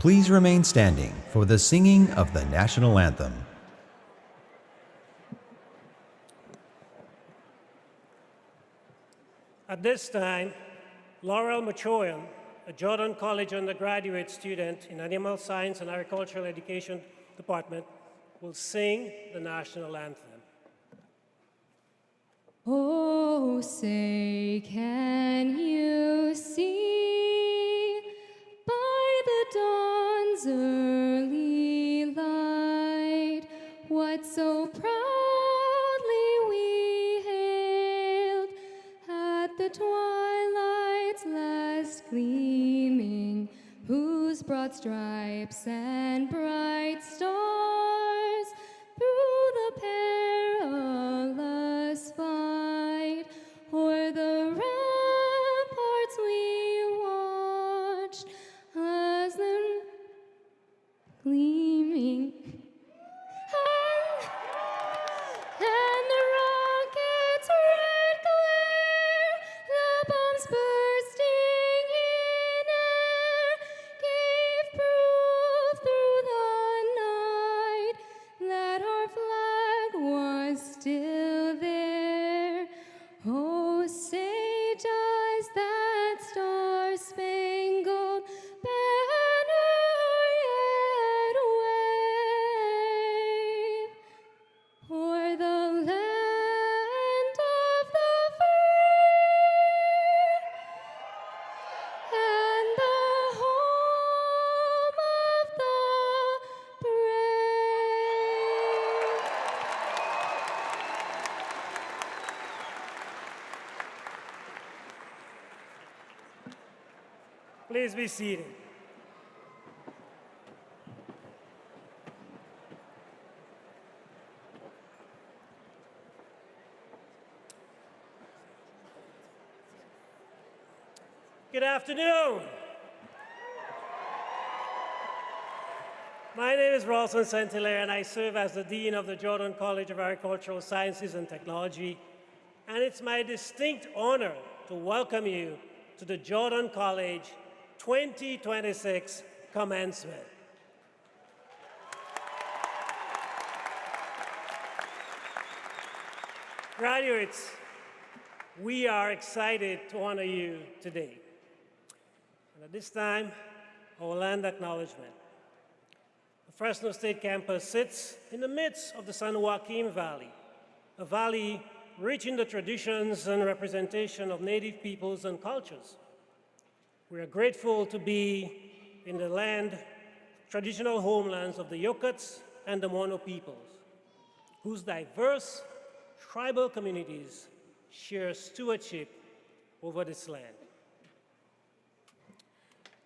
Please remain standing for the singing of the national anthem. At this time, Laurel Machoyan, a Jordan College undergraduate student in Animal Science and Agricultural Education Department, will sing the national anthem. Oh, say, can you see by the dawn's early light what so proudly we hailed at the twilight's last gleaming, whose broad stripes and bright stars through the perilous fight o'er the ramparts we watched as the gleaming and the rocket's red glare, the bombs bursting in air, gave proof through the night that our flag was still there. Oh, say, does that star-spangled banner yet wave o'er the land of the free and the home of the brave? Please be seated. Good afternoon. My name is Ralston Saint-Hilaire, and I serve as the Dean of the Jordan College of Agricultural Sciences and Technology. And it's my distinct honor to welcome you to the Jordan College 2026 commencement. Graduates, we are excited to honor you today. And at this time, I will land acknowledgement. The Fresno State campus sits in the midst of the San Joaquin Valley, a valley rich in the traditions and representation of Native peoples and cultures. We are grateful to be in the traditional homelands of the Yokuts and the Mono peoples, whose diverse tribal communities share stewardship over this land.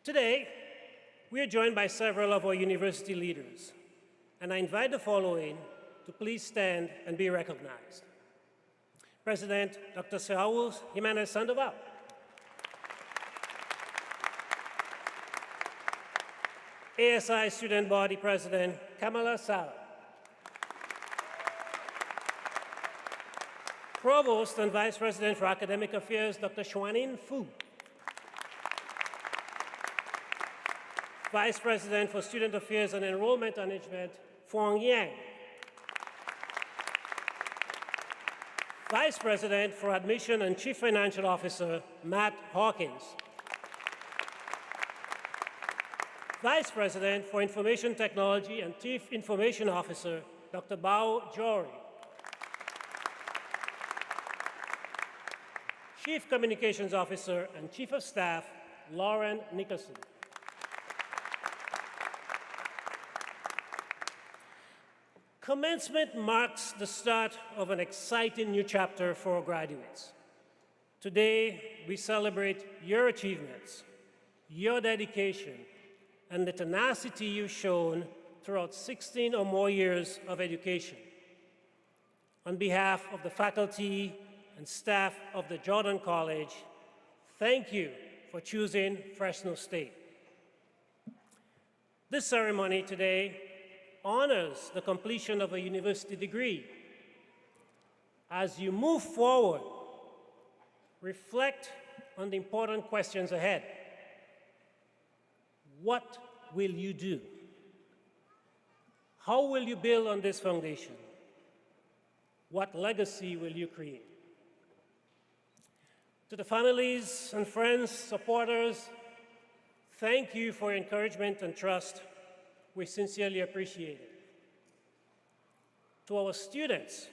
Today, we are joined by several of our university leaders, and I invite the following to please stand and be recognized. President Dr. Saúl Jiménez Sandoval. ASI Student Body President Kamala Sala. Provost and Vice President for Academic Affairs Dr. Xuanin Fu. Vice President for Student Affairs and Enrollment Management Fuang Yang. Vice President for Admission and Chief Financial Officer Matt Hawkins. Vice President for Information Technology and Chief Information Officer Dr. Bao Jory. Chief Communications Officer and Chief of Staff Lauren Nicholson. Commencement marks the start of an exciting new chapter for our graduates. Today, we celebrate your achievements, your dedication, and the tenacity you've shown throughout 16 or more years of education. On behalf of the faculty and staff of the Jordan College, thank you for choosing Fresno State. This ceremony today honors the completion of a university degree. As you move forward, reflect on the important questions ahead. What will you do? How will you build on this foundation? What legacy will you create? To the families and friends, supporters, thank you for your encouragement and trust. We sincerely appreciate it. To our students,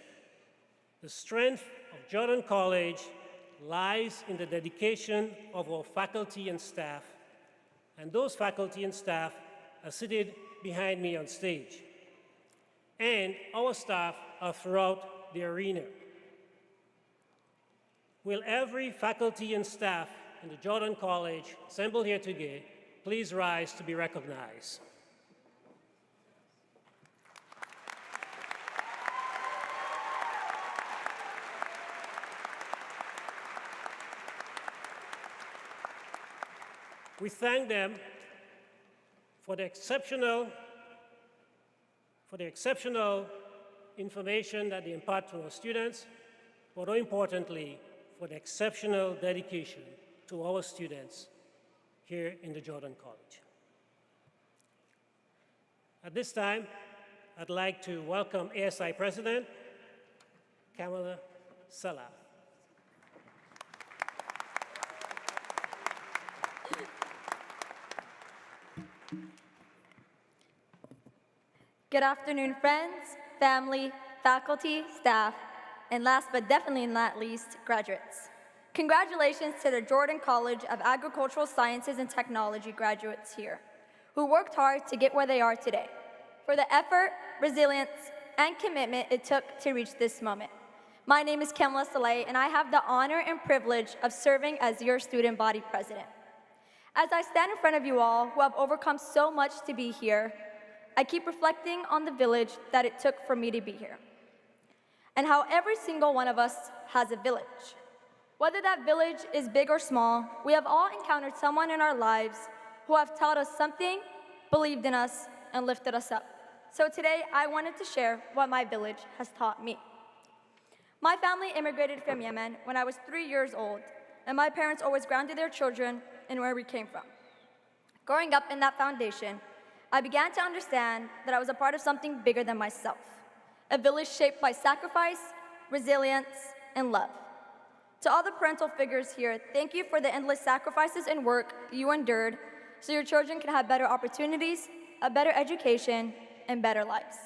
the strength of Jordan College lies in the dedication of our faculty and staff, and those faculty and staff are seated behind me on stage. And our staff are throughout the arena. Will every faculty and staff in the Jordan College assembled here today please rise to be recognized? We thank them for the exceptional information that they impart to our students, but more importantly, for the exceptional dedication to our students here in the Jordan College. At this time, I'd like to welcome ASI President Kamala Salah. Good afternoon, friends, family, faculty, staff, and last but definitely not least, graduates. Congratulations to the Jordan College of Agricultural Sciences and Technology graduates here, who worked hard to get where they are today, for the effort, resilience, and commitment it took to reach this moment. My name is Kamala Saleh, and I have the honor and privilege of serving as your student body president. As I stand in front of you all who have overcome so much to be here, I keep reflecting on the village that it took for me to be here, and how every single one of us has a village. Whether that village is big or small, we have all encountered someone in our lives who have taught us something, believed in us, and lifted us up. So today, I wanted to share what my village has taught me. My family immigrated from Yemen when I was 3 years old, and my parents always grounded their children in where we came from. Growing up in that foundation, I began to understand that I was a part of something bigger than myself, a village shaped by sacrifice, resilience, and love. To all the parental figures here, thank you for the endless sacrifices and work you endured so your children can have better opportunities, a better education, and better lives.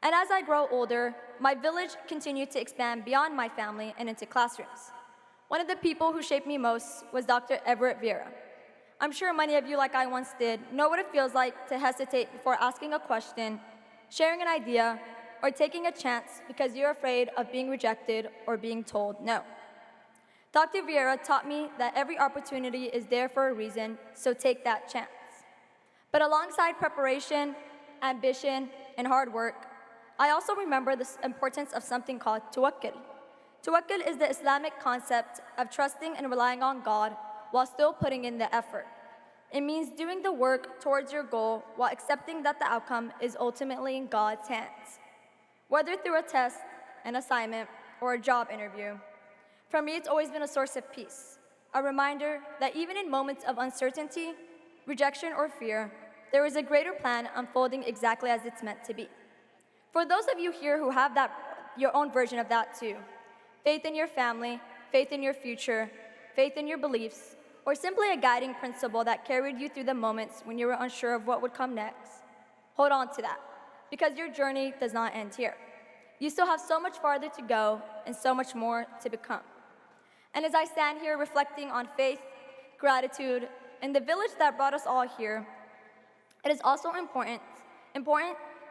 And as I grow older, my village continued to expand beyond my family and into classrooms. One of the people who shaped me most was Dr. Everett Vieira. I'm sure many of you, like I once did, know what it feels like to hesitate before asking a question, sharing an idea, or taking a chance because you're afraid of being rejected or being told no. Dr. Vieira taught me that every opportunity is there for a reason, so take that chance. But alongside preparation, ambition, and hard work, I also remember the importance of something called tawakkul. Tawakkul is the Islamic concept of trusting and relying on God while still putting in the effort. It means doing the work towards your goal while accepting that the outcome is ultimately in God's hands. Whether through a test, an assignment, or a job interview, for me it's always been a source of peace, a reminder that even in moments of uncertainty, rejection, or fear, there is a greater plan unfolding exactly as it's meant to be. For those of you here who have your own version of that too, faith in your family, faith in your future, faith in your beliefs, or simply a guiding principle that carried you through the moments when you were unsure of what would come next, hold on to that, because your journey does not end here. You still have so much farther to go and so much more to become. And as I stand here reflecting on faith, gratitude, and the village that brought us all here, it is also important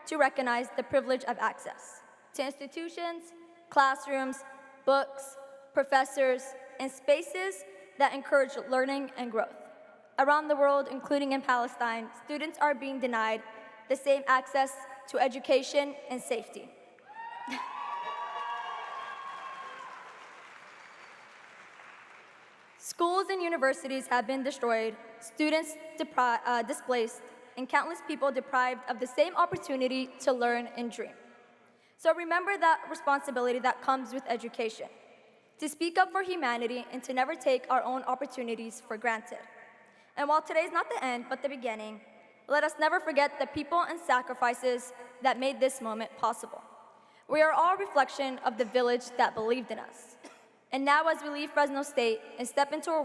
to recognize the privilege of access to institutions, classrooms, books, professors, and spaces that encourage learning and growth. Around the world, including in Palestine, students are being denied the same access to education and safety. Schools and universities have been destroyed, students displaced, and countless people deprived of the same opportunity to learn and dream. So remember that responsibility that comes with education, to speak up for humanity and to never take our own opportunities for granted. And while today's not the end, but the beginning, Let us never forget the people and sacrifices that made this moment possible. We are all a reflection of the village that believed in us. And now as we leave Fresno State and step into a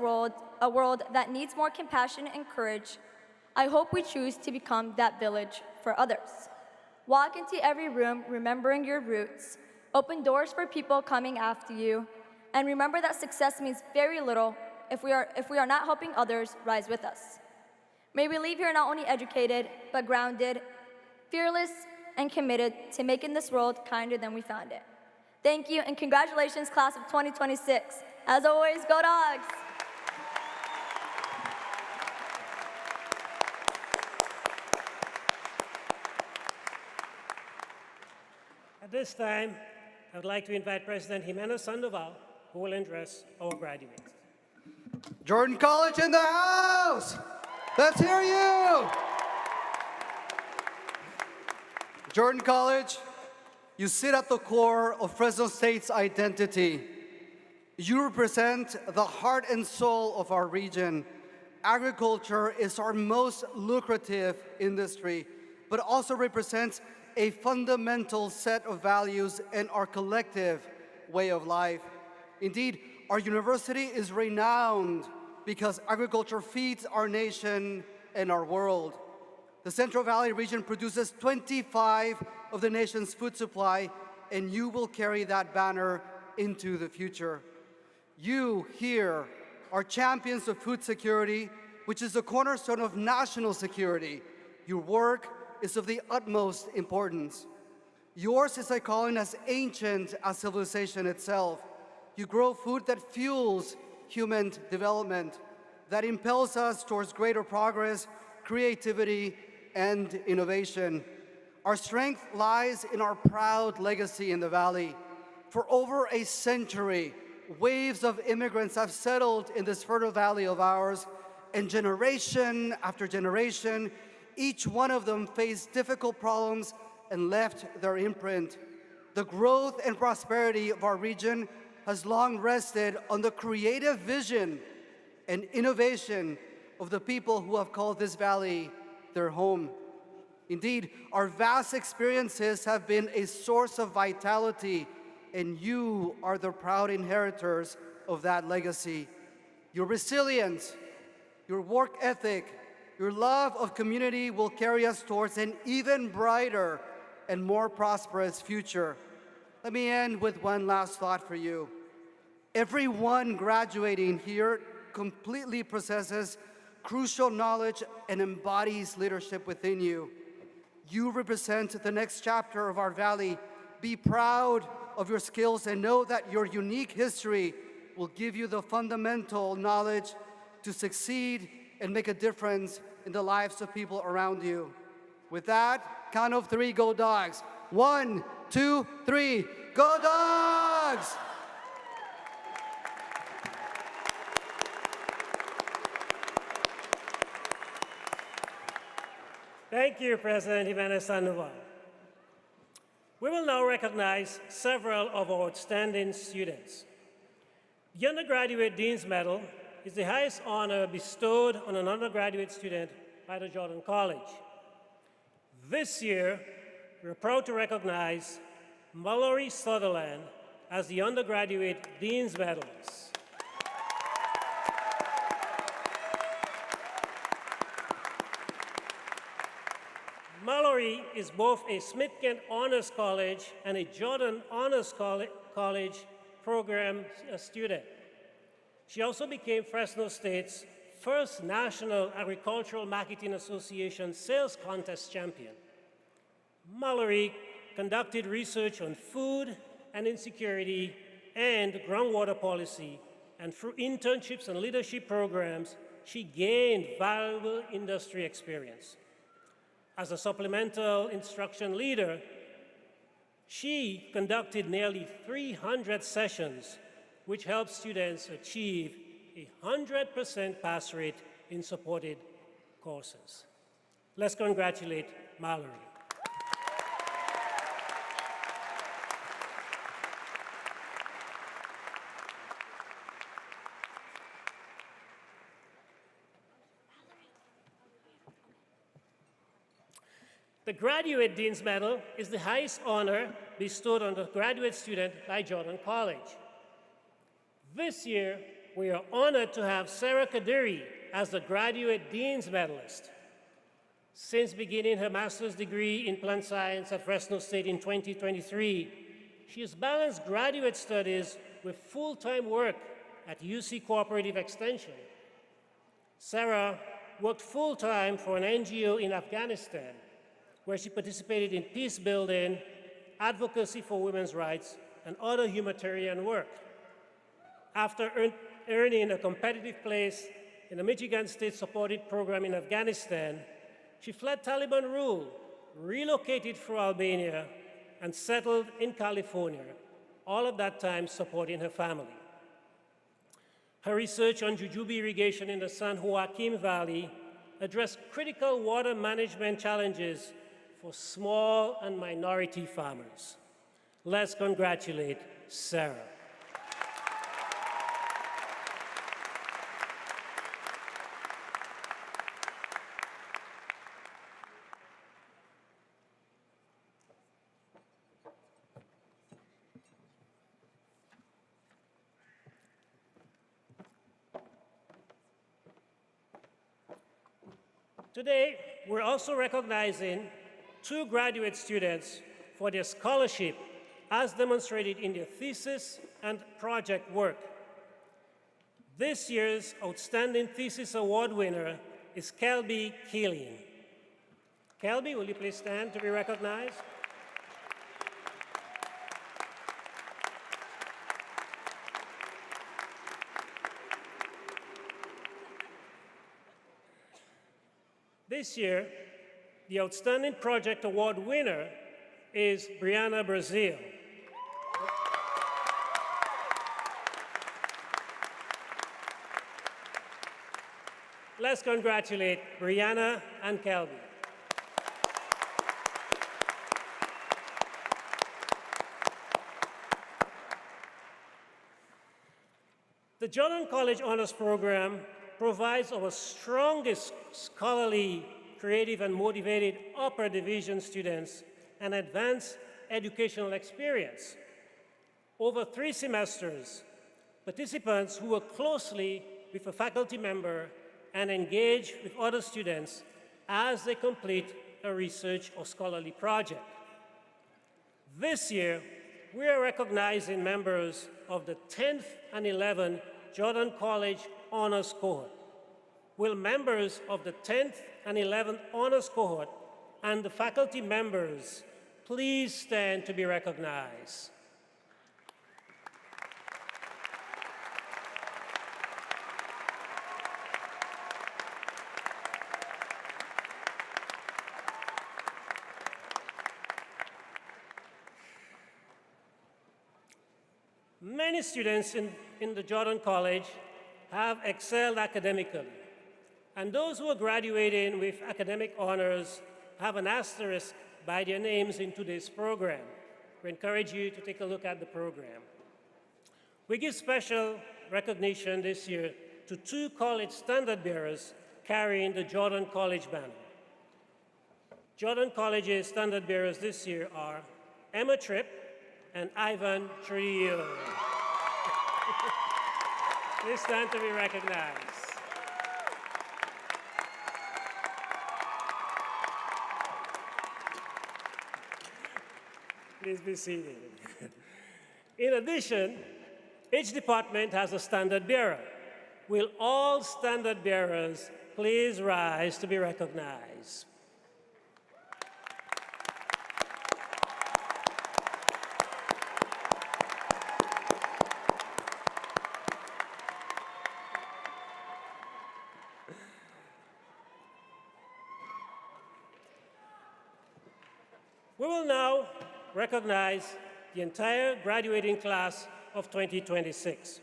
world that needs more compassion and courage, I hope we choose to become that village for others. Walk into every room remembering your roots, open doors for people coming after you, and remember that success means very little if we are not helping others rise with us. May we leave here not only educated, but grounded, fearless, and committed to making this world kinder than we found it. Thank you, and congratulations, class of 2026. As always, go Dogs! At this time, I would like to invite President Jimena Sandoval, who will address our graduates. Jordan College in the house! Let's hear you! Jordan College, you sit at the core of Fresno State's identity. You represent the heart and soul of our region. Agriculture is our most lucrative industry, but also represents a fundamental set of values in our collective way of life. Indeed, our university is renowned because agriculture feeds our nation and our world. The Central Valley region produces 25% of the nation's food supply, and you will carry that banner into the future. You here are champions of food security, which is the cornerstone of national security. Your work is of the utmost importance. Yours is a calling as ancient as civilization itself. You grow food that fuels human development, that impels us towards greater progress, creativity, and innovation. Our strength lies in our proud legacy in the Valley. For over a century, waves of immigrants have settled in this fertile valley of ours, and generation after generation, each one of them faced difficult problems and left their imprint. The growth and prosperity of our region has long rested on the creative vision and innovation of the people who have called this valley their home. Indeed, our vast experiences have been a source of vitality, and you are the proud inheritors of that legacy. Your resilience, your work ethic, your love of community will carry us towards an even brighter and more prosperous future. Let me end with one last thought for you. Everyone graduating here completely possesses crucial knowledge and embodies leadership within you. You represent the next chapter of our valley. Be proud of your skills and know that your unique history will give you the fundamental knowledge to succeed and make a difference in the lives of people around you. With that, count of three, go Dogs. 1, 2, 3, go Dogs! Thank you, President Jimena Sandoval. We will now recognize several of our outstanding students. The Undergraduate Dean's Medal is the highest honor bestowed on an undergraduate student by the Jordan College. This year, we're proud to recognize Mallory Sutherland as the Undergraduate Dean's Medalist. Mallory is both a Smith-Kent Honors College and a Jordan Honors College program student. She also became Fresno State's first National Agricultural Marketing Association Sales Contest champion. Mallory conducted research on food and insecurity and groundwater policy, and through internships and leadership programs, she gained valuable industry experience. As a supplemental instruction leader, she conducted nearly 300 sessions, which helped students achieve a 100% pass rate in supported courses. Let's congratulate Mallory. The Graduate Dean's Medal is the highest honor bestowed on a graduate student by Jordan College. This year, we are honored to have Sarah Kadiri as the Graduate Dean's Medalist. Since beginning her master's degree in plant science at Fresno State in 2023, she has balanced graduate studies with full-time work at UC Cooperative Extension. Sarah worked full-time for an NGO in Afghanistan, where she participated in peace building, advocacy for women's rights, and other humanitarian work. After earning a competitive place in a Michigan State-supported program in Afghanistan, she fled Taliban rule, relocated through Albania, and settled in California, all of that time supporting her family. Her research on jujube irrigation in the San Joaquin Valley addressed critical water management challenges for small and minority farmers. Let's congratulate Sarah. Today, we're also recognizing 2 graduate students for their scholarship as demonstrated in their thesis and project work. This year's Outstanding Thesis Award winner is Kelby Killian. Kelby, will you please stand to be recognized? This year, the Outstanding Project Award winner is Brianna Brazil. Let's congratulate Brianna and Kelby. The Jordan College Honors Program provides our strongest scholarly, creative, and motivated upper division students an advanced educational experience. Over 3 semesters, participants who work closely with a faculty member and engage with other students as they complete a research or scholarly project. This year, we are recognizing members of the 10th and 11th Jordan College Honors Cohort. Will members of the 10th and 11th Honors Cohort and the faculty members please stand to be recognized? Many students in the Jordan College have excelled academically, and those who are graduating with academic honors have an asterisk by their names in today's program. We encourage you to take a look at the program. We give special recognition this year to 2 college standard bearers carrying the Jordan College banner. Jordan College's standard bearers this year are Emma Tripp and Ivan Trujillo. Please stand to be recognized. Please be seated. In addition, each department has a standard bearer. Will all standard bearers please rise to be recognized? We will now recognize the entire graduating class of 2026.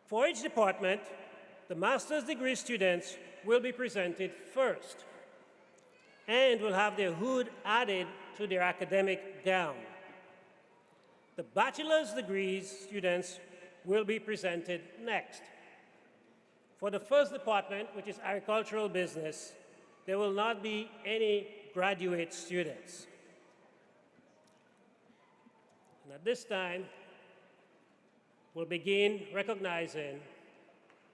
For each department, the master's degree students will be presented first and will have their hood added to their academic gown. The bachelor's degree students will be presented next. For the first department, which is agricultural business, there will not be any graduate students. And at this time, we'll begin recognizing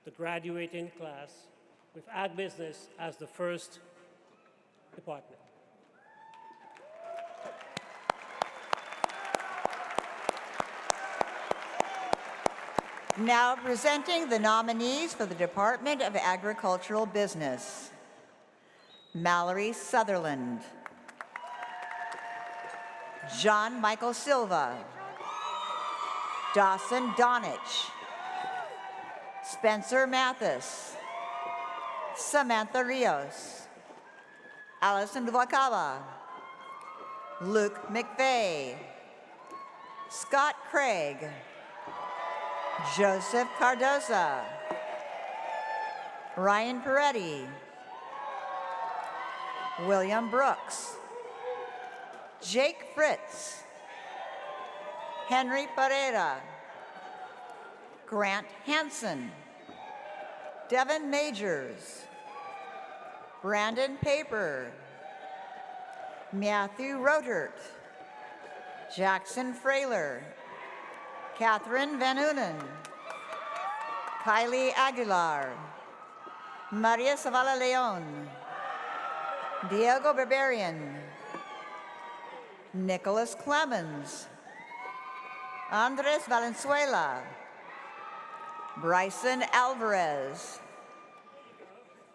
the graduating class with Ag Business as the first department. Now presenting the nominees for the Department of Agricultural Business. Mallory Sutherland. John Michael Silva. Dawson Donich. Spencer Mathis. Samantha Rios. Allison Duacaba. Luke McVeigh. Scott Craig. Joseph Cardoza. Ryan Peretti. William Brooks. Jake Fritz. Henry Pereira. Grant Hansen. Devin Majors. Brandon Paper. Matthew Rotert. Jackson Frailer. Catherine Van Unen. Kylie Aguilar. Maria Zavala Leon. Diego Berberian. Nicholas Clemens. Andres Valenzuela. Bryson Alvarez.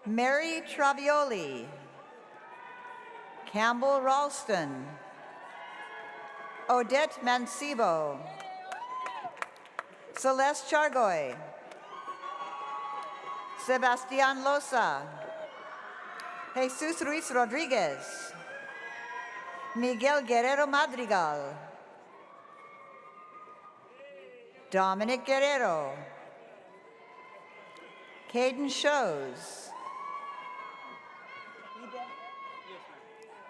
Mary Travioli. Campbell Ralston. Odette Mancebo. Celeste Chargoy. Sebastian Loza. Jesus Ruiz Rodriguez. Miguel Guerrero Madrigal. Dominic Guerrero. Caden Shows.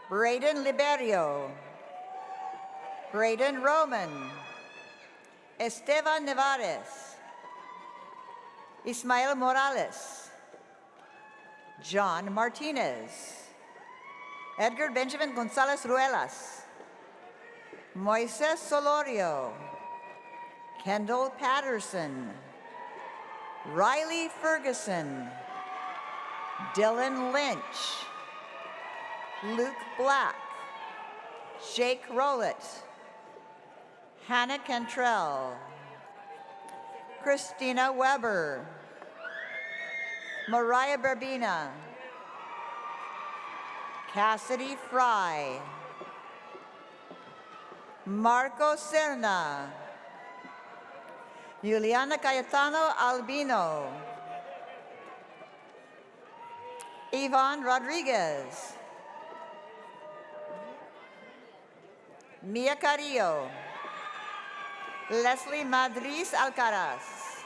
Braden Liberio. Braden Roman. Esteban Nevares. Ismael Morales. John Martinez. Edgar Benjamin Gonzalez Ruelas. Moises Solorio. Kendall Patterson. Riley Ferguson. Dylan Lynch. Luke Black. Jake Rowlett. Hannah Cantrell. Christina Weber. Mariah Berbina. Cassidy Fry. Marco Serna. Juliana Cayetano Albino. Yvonne Rodriguez. Mia Carrillo. Leslie Madriz Alcaraz.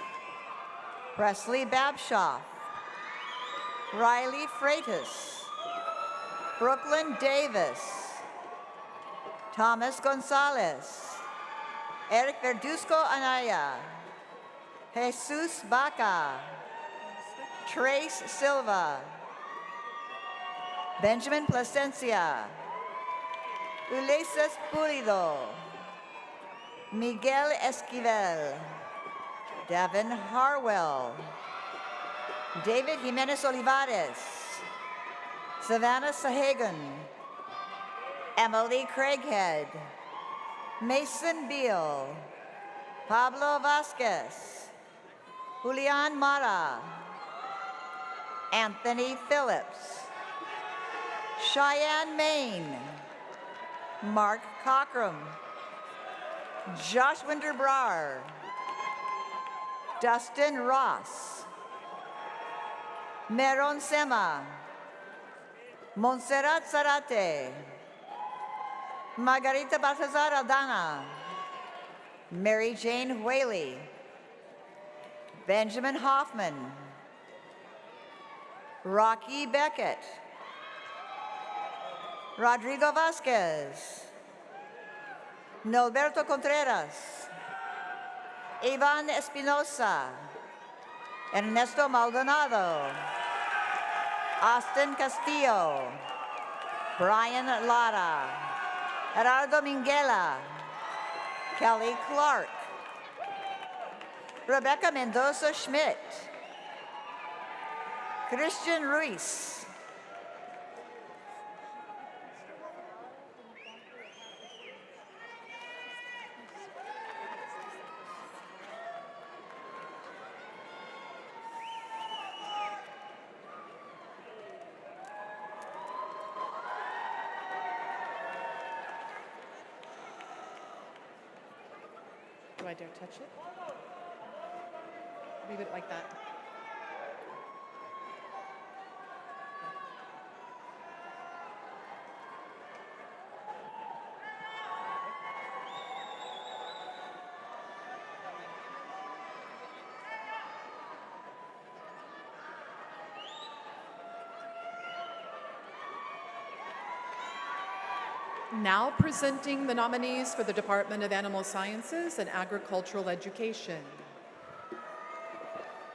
Presley Babshaw. Riley Freitas. Brooklyn Davis. Thomas Gonzalez. Eric Verduzco Anaya. Jesus Baca. Trace Silva. Benjamin Plasencia. Ulises Pulido. Miguel Esquivel. Devin Harwell. David Jimenez Olivares. Savannah Sahagan. Emily Craighead. Mason Beal. Pablo Vasquez. Julian Mara. Anthony Phillips. Cheyenne Main. Mark Cockrum. Josh Winterbrar. Dustin Ross. Meron Sema. Montserrat Zarate. Margarita Baltazar Aldana. Mary Jane Whaley. Benjamin Hoffman. Rocky Beckett. Rodrigo Vasquez. Norberto Contreras. Ivan Espinosa. Ernesto Maldonado. Austin Castillo, Brian Lara, Gerardo Minguela, Kelly Clark, Rebecca Mendoza Schmidt, Christian Ruiz, Do I dare touch it? Leave it like that. Now presenting the nominees for the Department of Animal Sciences and Agricultural Education.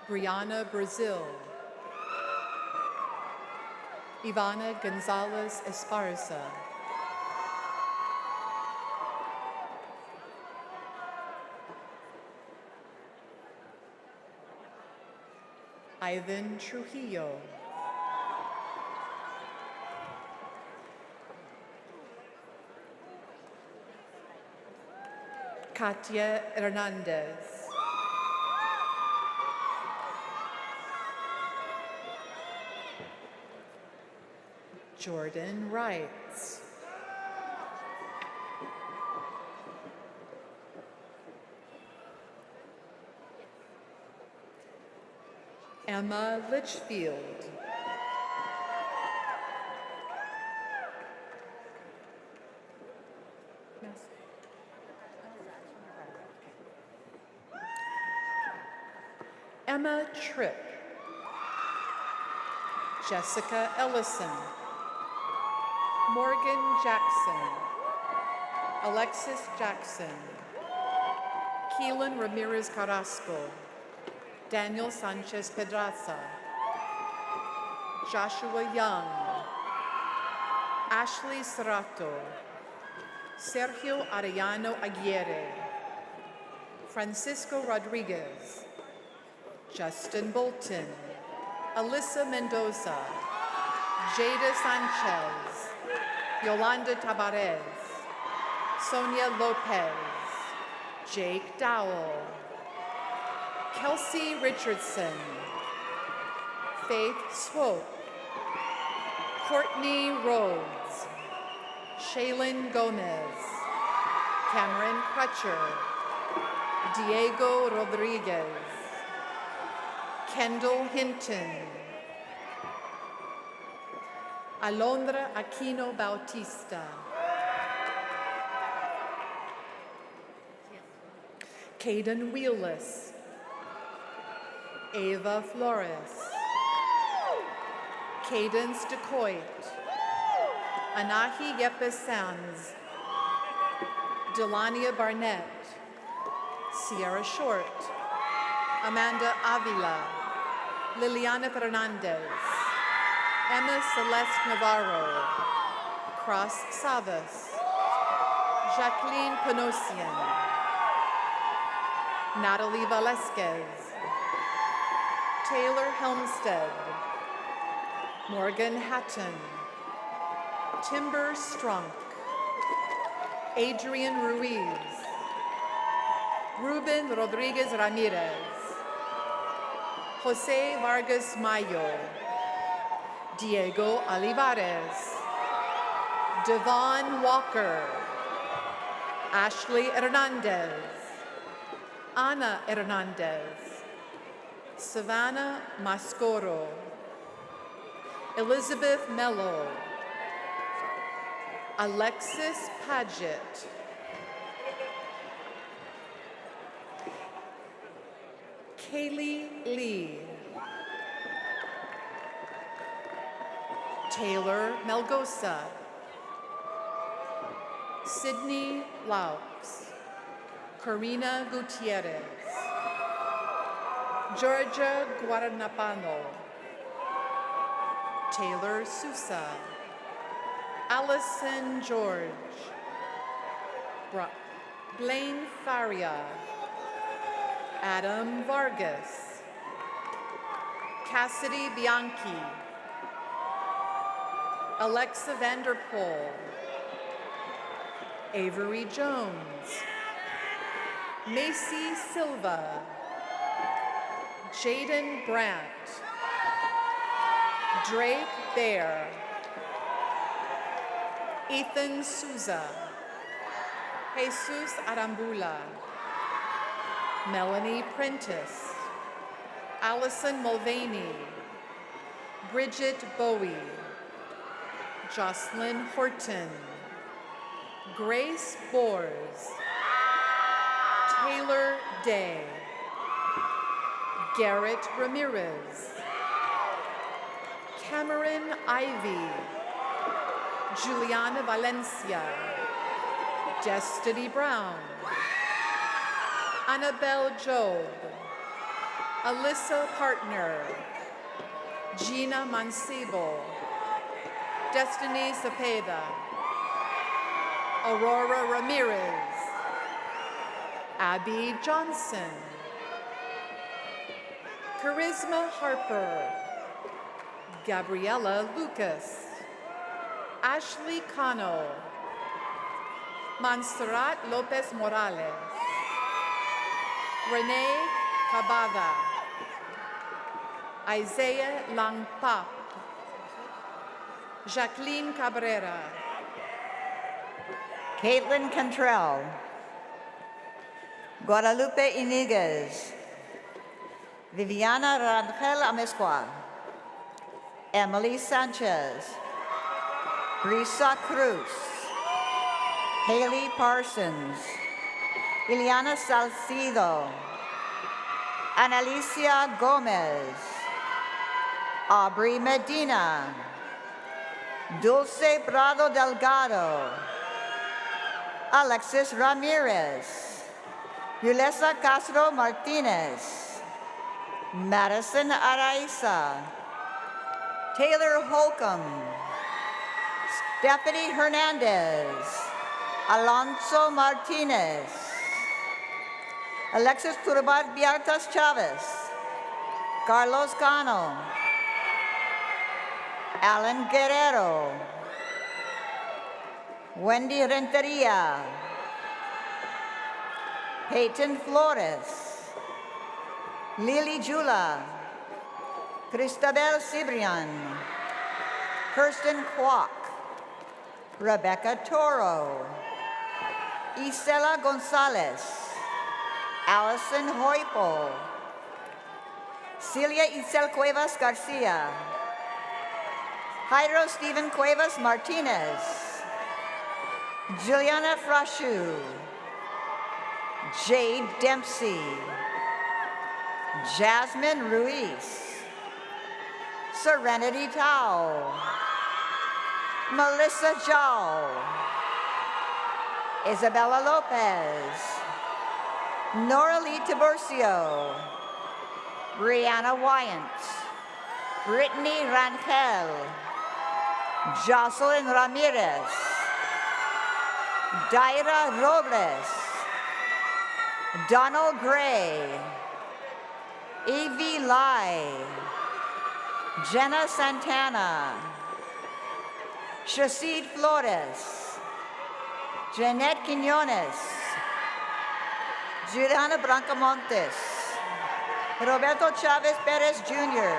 Brianna Brazil. Ivana Gonzalez Esparza. Ivan Trujillo. Katia Hernandez. Jordan Wright. Emma Litchfield. Yes. Emma Tripp. Jessica Ellison. Morgan Jackson. Alexis Jackson. Keelan Ramirez Carrasco. Daniel Sanchez Pedraza. Joshua Young. Ashley Serrato. Sergio Arellano Aguirre. Francisco Rodriguez. Justin Bolton. Alyssa Mendoza. Jada Sanchez. Yolanda Tabarez. Sonia Lopez. Jake Dowell. Kelsey Richardson. Faith Swope. Courtney Rhodes. Shaylin Gomez. Cameron Crutcher. Diego Rodriguez. Kendall Hinton. Alondra Aquino Bautista. Caden Wheelless. Ava Flores. Cadence DeCoit. Anahi Yepes Sands. Delania Barnett. Sierra Short. Amanda Avila. Liliana Fernandez. Emma Celeste Navarro. Cross Savas. Jacqueline Panosian. Natalie Valesquez. Taylor Helmstead. Morgan Hatton. Timber Strunk. Adrian Ruiz. Ruben Rodriguez Ramirez. Jose Vargas Mayo. Diego Olivares. Devon Walker. Ashley Hernandez. Ana Hernandez. Savannah Mascoro. Elizabeth Mello. Alexis Paget. Kaylee Lee. Taylor Melgosa. Sydney Laux. Karina Gutierrez. Georgia Guaranapano. Taylor Sousa, Allison George, Blaine Faria, Adam Vargas, Cassidy Bianchi, Alexa Vanderpool, Avery Jones, Macy Silva, Jaden Brandt, Drake Bear, Ethan Souza, Jesus Arambula, Melanie Prentice, Allison Mulvaney, Bridget Bowie, Jocelyn Horton, Grace Bors, Taylor Day, Garrett Ramirez, Cameron Ivy, Juliana Valencia, Destiny Brown, Annabelle Job, Alyssa Partner, Gina Mancebo, Destiny Cepeda, Aurora Ramirez, Abby Johnson, Charisma Harper, Gabriela Lucas, Ashley Cano, Montserrat Lopez Morales, Renee Cabada, Isaiah Langpap, Jacqueline Cabrera, Caitlin Cantrell, Guadalupe Iniguez, Viviana Rangel Amezcua, Emily Sanchez, Brisa Cruz, Haley Parsons, Ileana Salcido, Analicia Gomez, Aubrey Medina, Dulce Prado Delgado, Alexis Ramirez, Yulesa Castro Martinez, Madison Araiza, Taylor Holcomb, Stephanie Hernandez, Alonso Martinez, Alexis Turbat Biartas Chavez, Carlos Cano, Alan Guerrero, Wendy Renteria, Peyton Flores, Lily Jula, Cristabel Cibrian, Kirsten Kwok, Rebecca Toro, Isela Gonzalez, Allison Hoypo, Celia Itzel Cuevas Garcia, Jairo Stephen Cuevas Martinez, Juliana Frashu, Jade Dempsey, Jasmine Ruiz, Serenity Tao, Melissa Zhao, Isabella Lopez, Nora Lee Tiburcio, Brianna Wyant, Brittany Rangel, Jocelyn Ramirez, Daira Robles, Donald Gray, Evie Lai, Jenna Santana, Shacid Flores, Jeanette Quinones, Juliana Brancamontes, Roberto Chavez Perez Jr.,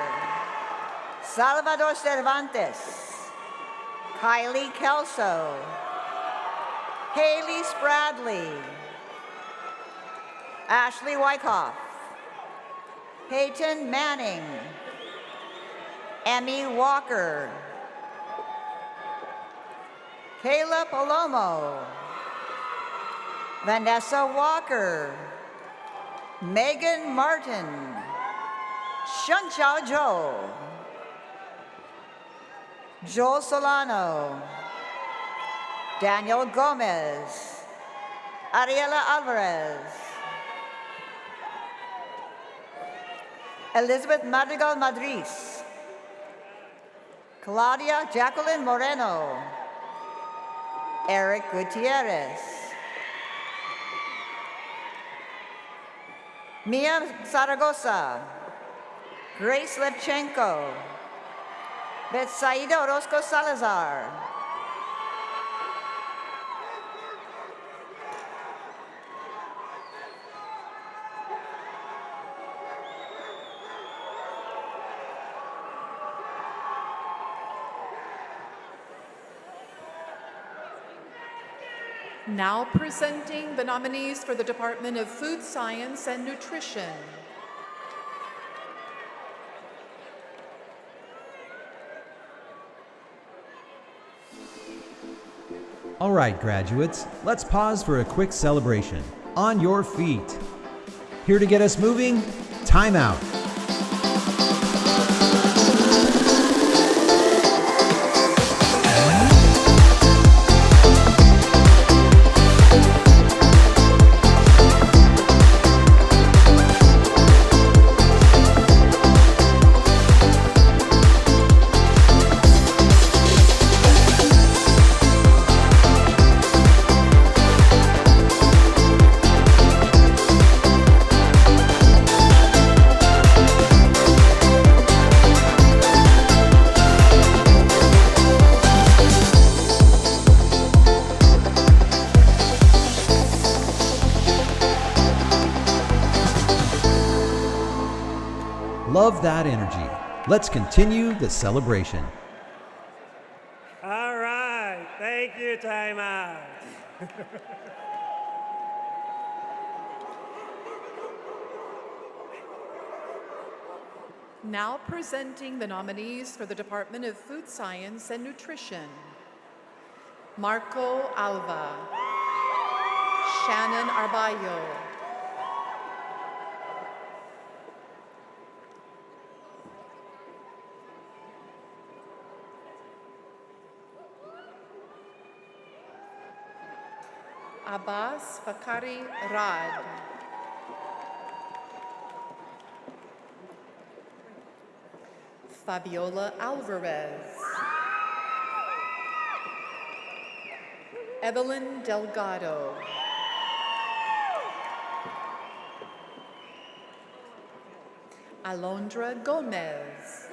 Salvador Cervantes, Kylie Kelso, Haley Spradley, Ashley Wyckoff, Peyton Manning, Emmy Walker, Kayla Palomo, Vanessa Walker, Megan Martin, Shun Chao Zhou, Joel Solano, Daniel Gomez, Ariela Alvarez, Elizabeth Madrigal Madriz, Claudia Jacqueline Moreno. Eric Gutierrez. Mia Zaragoza. Grace Levchenko. Betsaida Orozco Salazar. Now presenting the nominees for the Department of Food Science and Nutrition. All right, graduates, let's pause for a quick celebration. On your feet. Here to get us moving, time out. Love that energy. Let's continue the celebration. All right, thank you, time out. Now presenting the nominees for the Department of Food Science and Nutrition. Marco Alva. Shannon Arballo. Abbas Fakari Rad. Fabiola Alvarez. Evelyn Delgado. Alondra Gomez.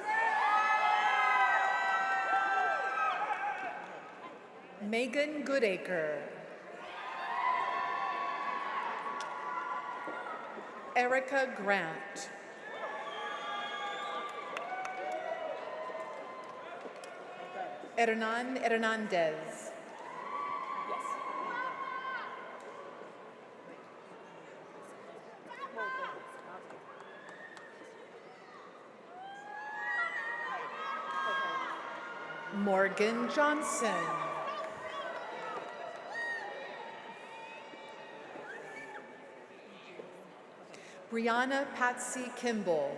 Megan Goodacre. Erica Grant. Hernan Hernandez. Morgan Johnson. Brianna Patsy Kimball.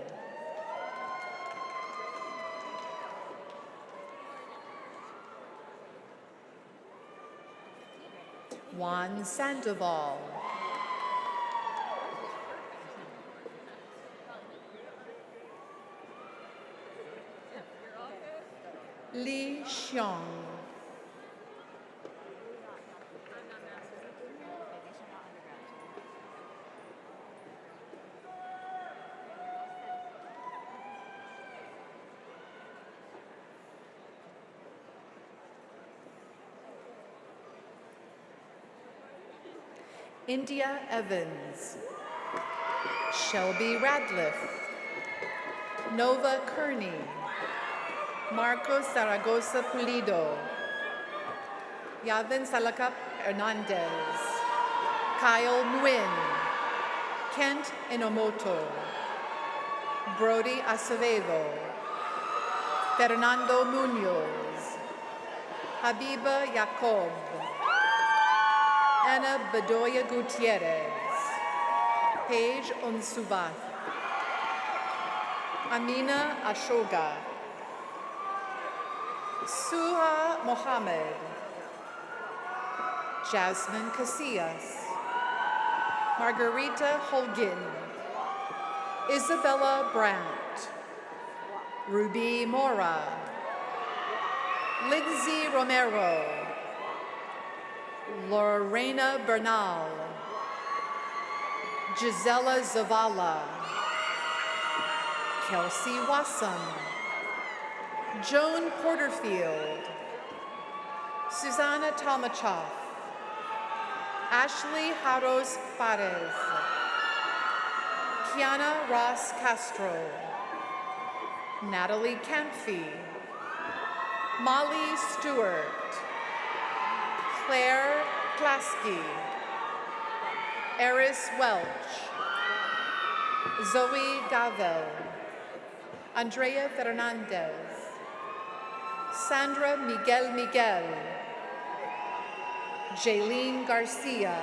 Juan Sandoval. Li Xiong. India Evans. Shelby Radliff. Nova Kearney. Marcos Zaragoza Pulido. Yavin Salakap Hernandez. Kyle Nguyen. Kent Inomoto. Brody Acevedo. Fernando Munoz. Habiba Yacob. Ana Bedoya Gutierrez. Paige Onsuvath. Amina Ashoga. Suha Mohammed. Jasmine Casillas. Margarita Holguin. Isabella Brandt. Ruby Mora. Lindsay Romero, Lorena Bernal, Gisela Zavala, Kelsey Wassam, Joan Porterfield, Susanna Tomachoff, Ashley Jaros Perez, Kiana Ross Castro, Natalie Camphy, Molly Stewart, Claire Klasky, Eris Welch, Zoe Gavel, Andrea Fernandez, Sandra Miguel Miguel, Jaylene Garcia,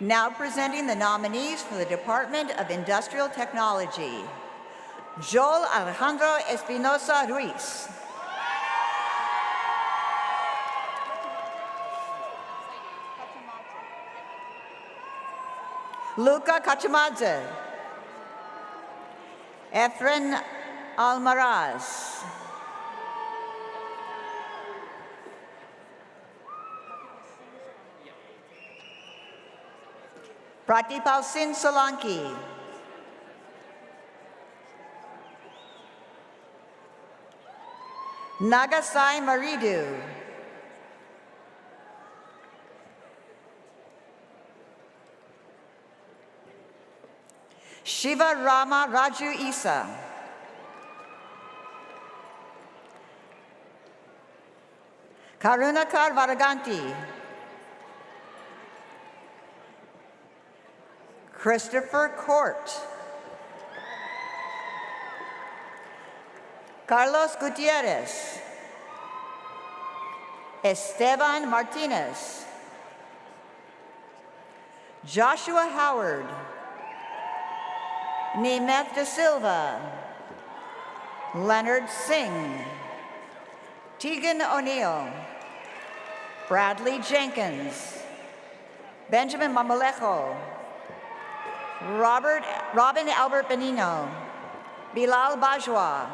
Now presenting the nominees for the Department of Industrial Technology. Joel Alejandro Espinosa Ruiz. Luca Cachamadze. Efren Almaraz. Pratipal Singh Solanki. Nagasai Maridu. Shiva Rama Raju Isa. Karunakar Varaganti. Christopher Court. Carlos Gutierrez. Esteban Martinez. Joshua Howard. Nemeth De Silva. Leonard Singh. Tegan O'Neill. Bradley Jenkins. Benjamin Mamalejo. Robin Albert Benino. Bilal Bajwa.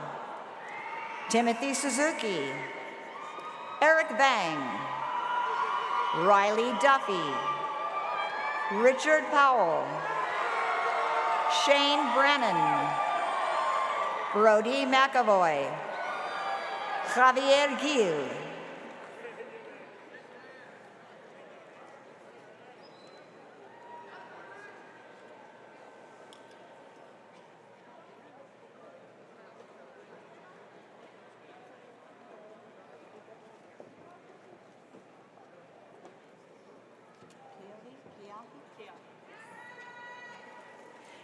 Timothy Suzuki. Eric Bang. Riley Duffy. Richard Powell. Shane Brennan. Brody McAvoy. Javier Gil.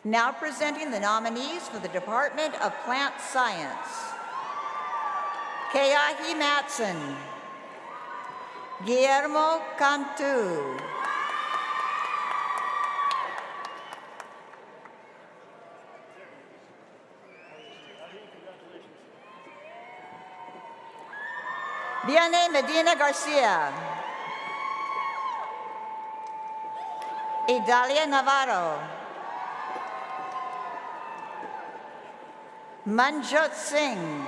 Now presenting the nominees for the Department of Plant Science. Keahi Matson. Guillermo Cantu. Vianney Medina Garcia. Idalia Navarro. Manjot Singh.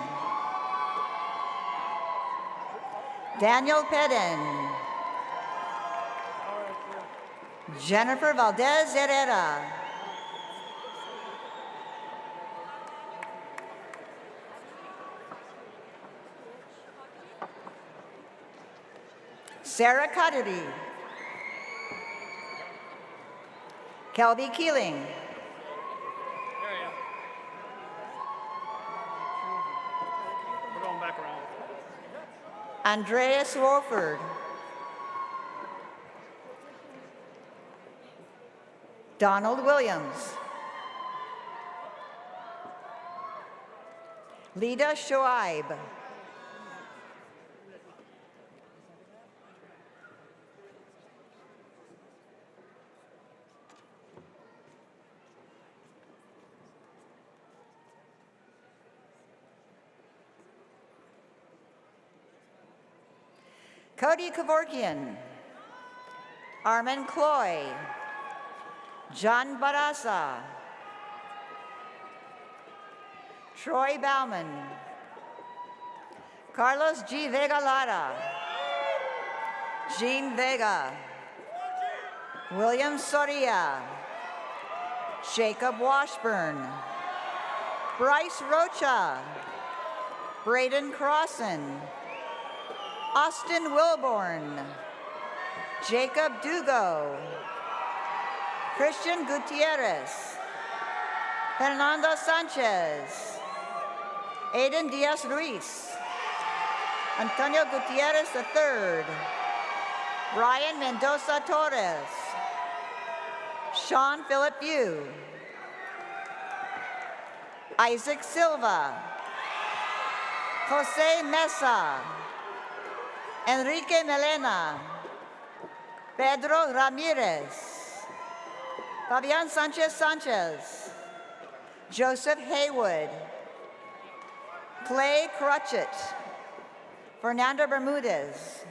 Daniel Pedin. Jennifer Valdez Herrera. Sarah Cuddy. Kelby Keeling. Andreas Wolford. Donald Williams. Lida Shoaib. Cody Kevorkian, Armin Cloy, John Barasa, Troy Bauman, Carlos G. Vega Lara, Jean Vega, William Soria, Jacob Washburn, Bryce Rocha, Braden Crossan, Austin Wilborn, Jacob Dugo, Christian Gutierrez, Fernando Sanchez, Aiden Diaz Ruiz, Antonio Gutierrez III, Ryan Mendoza Torres, Sean Philip Yu, Isaac Silva, Jose Mesa, Enrique Melena, Pedro Ramirez, Fabian Sanchez Sanchez, Joseph Haywood, Clay Crutchett, Fernando Bermudez,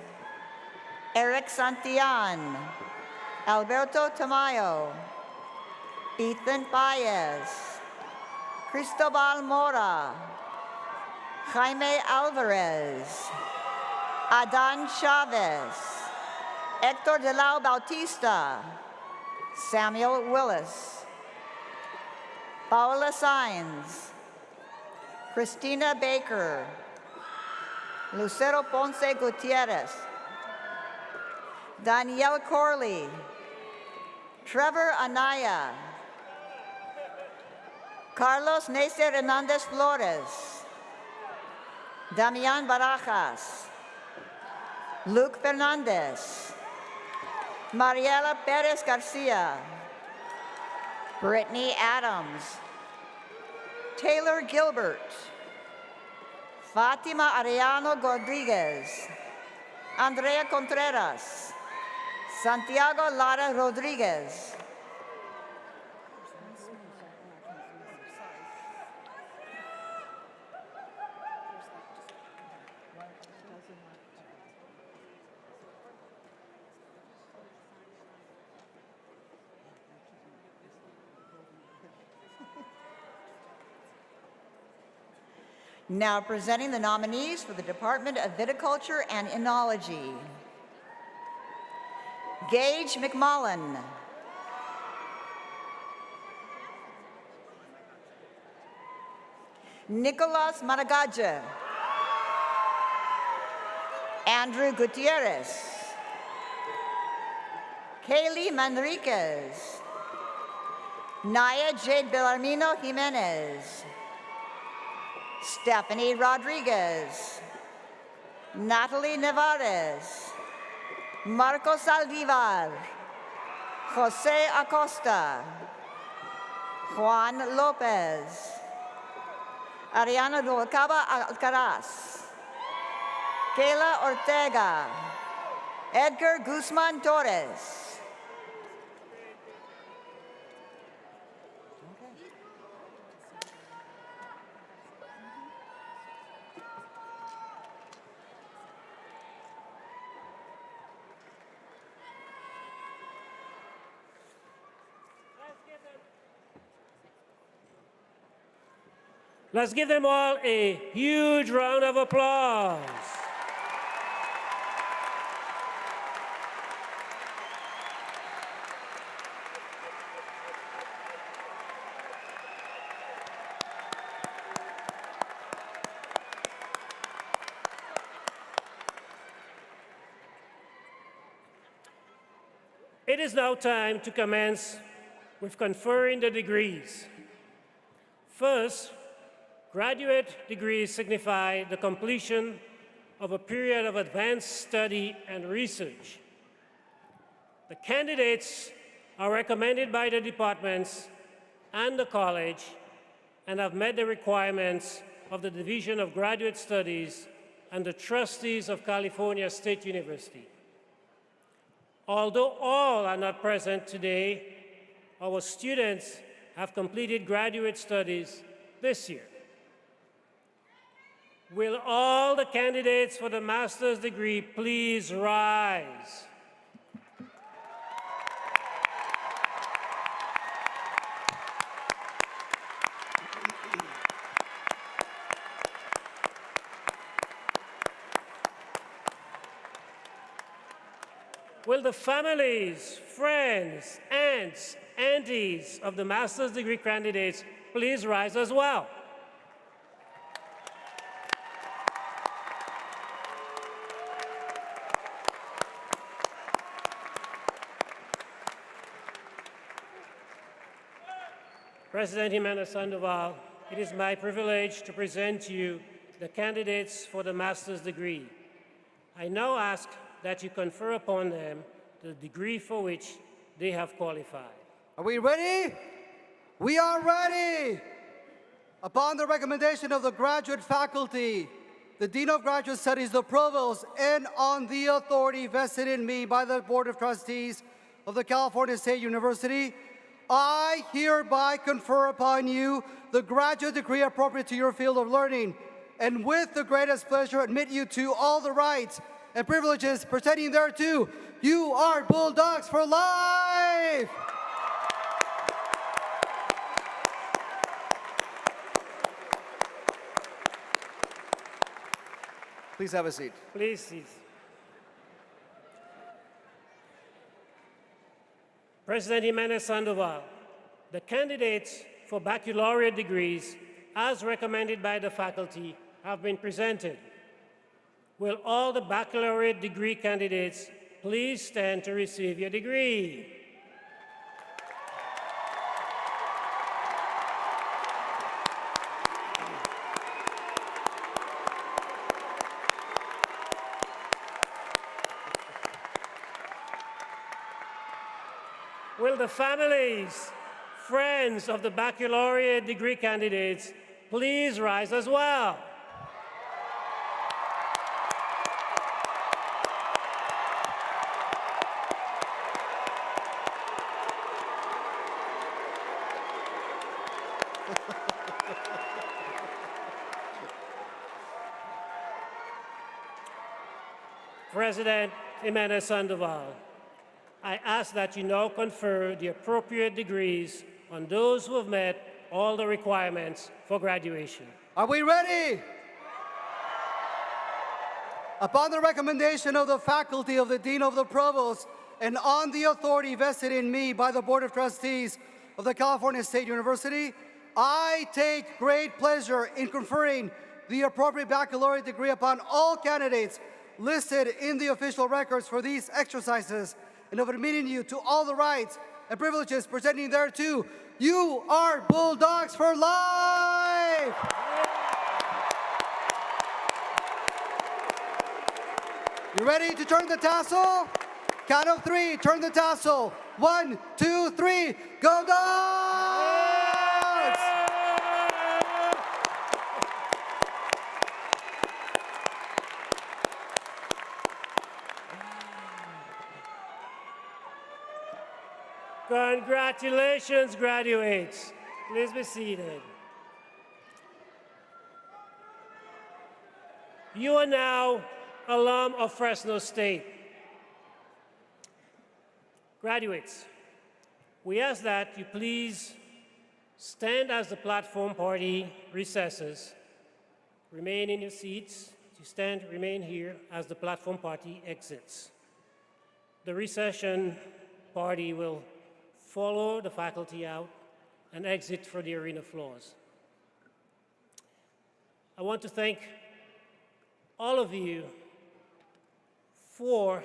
Eric Santillan, Alberto Tamayo, Ethan Baez, Cristobal Mora, Jaime Alvarez, Adan Chavez, Hector de la Bautista, Samuel Willis, Paola Saenz, Christina Baker, Lucero Ponce Gutierrez, Danielle Corley, Trevor Anaya, Carlos Necer Hernandez Flores, Damian Barajas, Luke Fernandez, Mariela Perez Garcia, Brittany Adams, Taylor Gilbert, Fatima Arellano Rodriguez, Andrea Contreras, Santiago Lara Rodriguez, Now presenting the nominees for the Department of Viticulture and Enology. Gage McMullen, Nicolas Maragaja, Andrew Gutierrez, Kaylee Manriquez, Naya Jade Bellarmino Jimenez, Stephanie Rodriguez, Natalie Nevarez, Marcos Aldivar, Jose Acosta, Juan Lopez, Ariana Rubalcaba Alcaraz, Kayla Ortega, Edgar Guzman Torres. Let's give them all a huge round of applause. It is now time to commence with conferring the degrees. First, graduate degrees signify the completion of a period of advanced study and research. The candidates are recommended by the departments and the college and have met the requirements of the Division of Graduate Studies and the trustees of California State University. Although all are not present today, our students have completed graduate studies this year. Will all the candidates for the master's degree please rise? Will the families, friends, aunts, aunties of the master's degree candidates please rise as well? President Jimenez Sandoval, it is my privilege to present to you the candidates for the master's degree. I now ask that you confer upon them the degree for which they have qualified. Are we ready? We are ready. Upon the recommendation of the graduate faculty, the Dean of Graduate Studies, the Provost, and on the authority vested in me by the Board of Trustees of the California State University, I hereby confer upon you the graduate degree appropriate to your field of learning, and with the greatest pleasure admit you to all the rights and privileges pertaining thereto. You are Bulldogs for life! Please have a seat. Please cease. President Jimenez Sandoval, the candidates for baccalaureate degrees, as recommended by the faculty, have been presented. Will all the baccalaureate degree candidates please stand to receive your degree? Will the families, friends of the baccalaureate degree candidates please rise as well? President Jimenez Sandoval, I ask that you now confer the appropriate degrees on those who have met all the requirements for graduation. Are we ready? Upon the recommendation of the faculty of the Dean of the Provost and on the authority vested in me by the Board of Trustees of the California State University, I take great pleasure in conferring the appropriate baccalaureate degree upon all candidates listed in the official records for these exercises, and of admitting you to all the rights and privileges pertaining thereto. You are Bulldogs for life! You ready to turn the tassel? Count of three, turn the tassel. 1, 2, 3, go Dogs! Congratulations, graduates. Please be seated. You are now alum of Fresno State. Graduates, we ask that you please stand as the platform party recesses. Remain in your seats. You stand, remain here as the platform party exits. The recession party will follow the faculty out and exit for the arena floors. I want to thank all of you for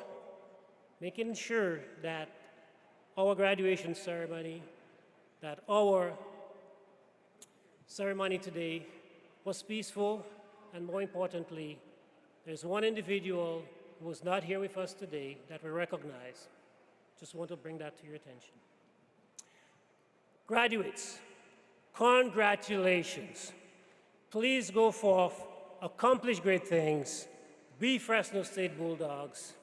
making sure that our graduation ceremony, that our ceremony today was peaceful, and more importantly, there's one individual who was not here with us today that we recognize. Just want to bring that to your attention. Graduates, congratulations. Please go forth, accomplish great things, be Fresno State Bulldogs,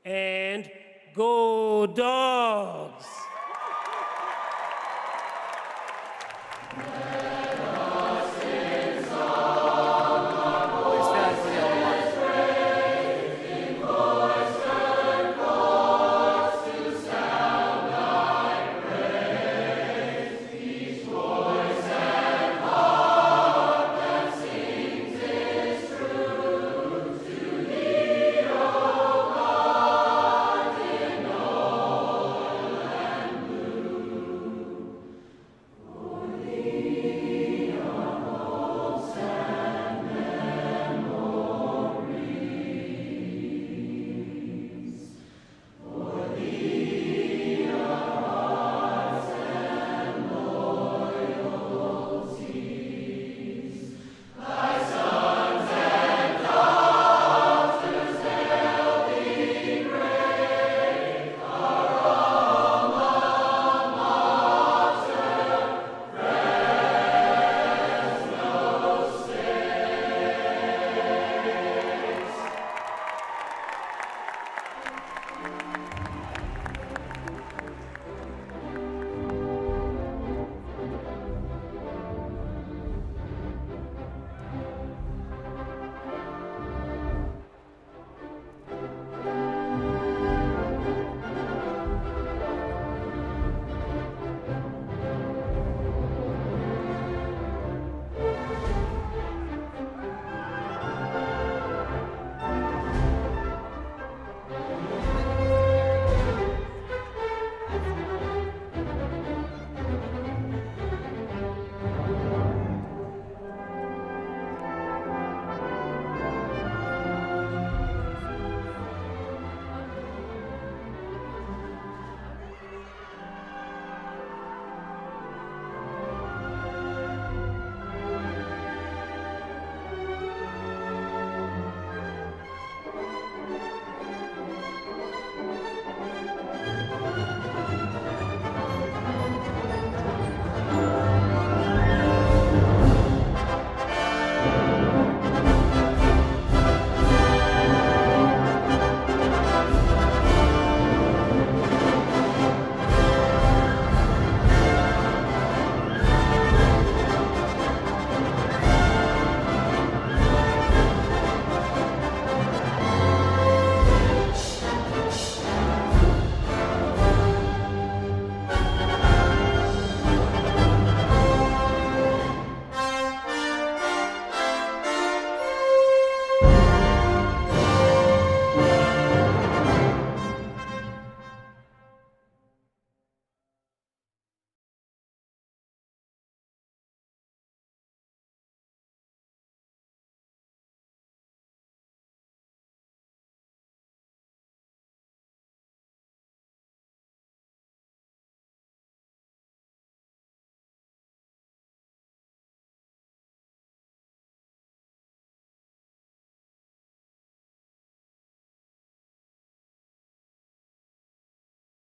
and go Dogs!